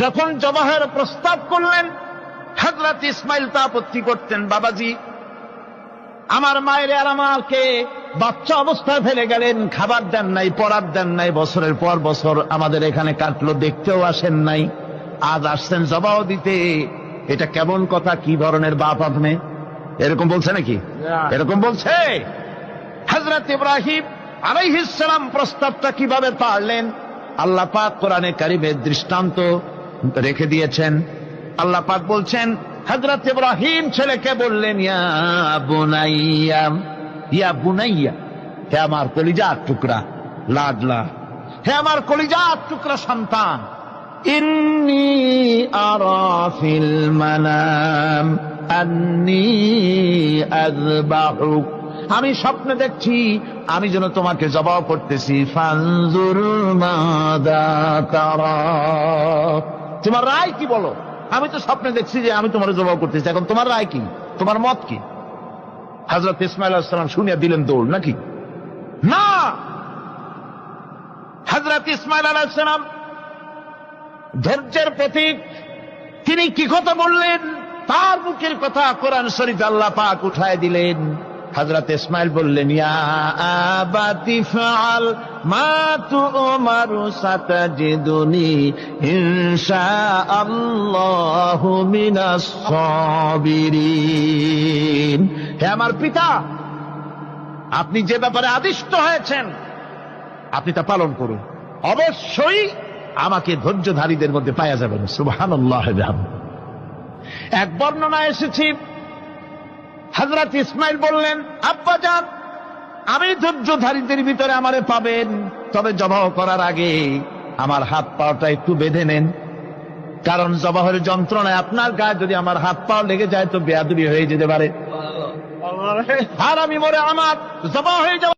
যখন জবাহের প্রস্তাব করলেন, হযরত ইসমাইল তা আপত্তি করতেন, বাবাজি আমার মায়ের আর আমাকে বাচ্চা অবস্থায় ফেলে গেলেন, খাবার দেন নাই, পড়ার দেন নাই, বছরের পর বছর আমাদের এখানে কাটলো, দেখতেও আসেন নাই, আজ আসছেন জবাহ দিতে, এটা কেমন কথা? কি ধরনের বাপ আপনি? এরকম বলছে নাকি? এরকম বলছে? হযরত ইব্রাহিম আলাইহিস সালাম প্রস্তাবটা কিভাবে পারলেন? আল্লাহ পাক কোরআনে কারিমের দৃষ্টান্ত রেখে দিয়েছেন। আল্লাহ পাক বলছেন, হযরত ইব্রাহিম ছেলেকে বললেন, ইয়া বুনাইয়া, ইয়া বুনাইয়া, হে আমার কলিজার টুকরা লাডলা, হে আমার কলিজার টুকরা সন্তান, ইন্নী আরা ফিল মানাম আন্নী আযবাহুক, আমি স্বপ্নে দেখছি আমি যেন তোমাকে জবাহ করতেছি, ফানজুর মাযা তারা, তোমার রায় কি বলো? আমি তো স্বপ্নে দেখছি যে আমি তোমার জবাহ করতেছি, এখন তোমার রায় কি, তোমার মত কি? হযরত ইসমাঈল আলাইহিস সালাম শুনিয়া দিলেন দৌড়, নাকি না? হযরত ইসমাঈল আলাইহিস সালাম ধৈর্যের প্রতীক, তিনি কি কথা বললেন? তার মুখের কথা কোরআন শরীফে আল্লাহ পাক উঠায় দিলেন। হযরত ইসমাঈল বললেন, ইয়া আবাতি ফাআল মা তু'মারু সাতাজিদুনি ইনশাআল্লাহু মিনাস সাবিরিন, হে আমার পিতা, আপনি যে ব্যাপারে আদিষ্ট হয়েছেন আপনি তা পালন করুন, অবশ্যই আমাকে ধৈর্যধারীদের মধ্যে পাওয়া যাবেন। সুবহানাল্লাহ। এক বর্ণনায় এসেছি, হযরত ইসমাঈল বললেন, আব্বাজান আমি ধৈর্যধারীদের ভিতরে আমারে পাবেন, তবে জবাহ করার আগে আমার হাত পাটা একটু বেঁধে নেন, কারণ জবাহের যন্ত্রণায় আপনার গায়ে যদি আমার হাত পা লেগে যায় তো বেয়াদবি হয়ে যেতে পারে, আর আমি মরে আমার জবাহ হয়ে যাবে।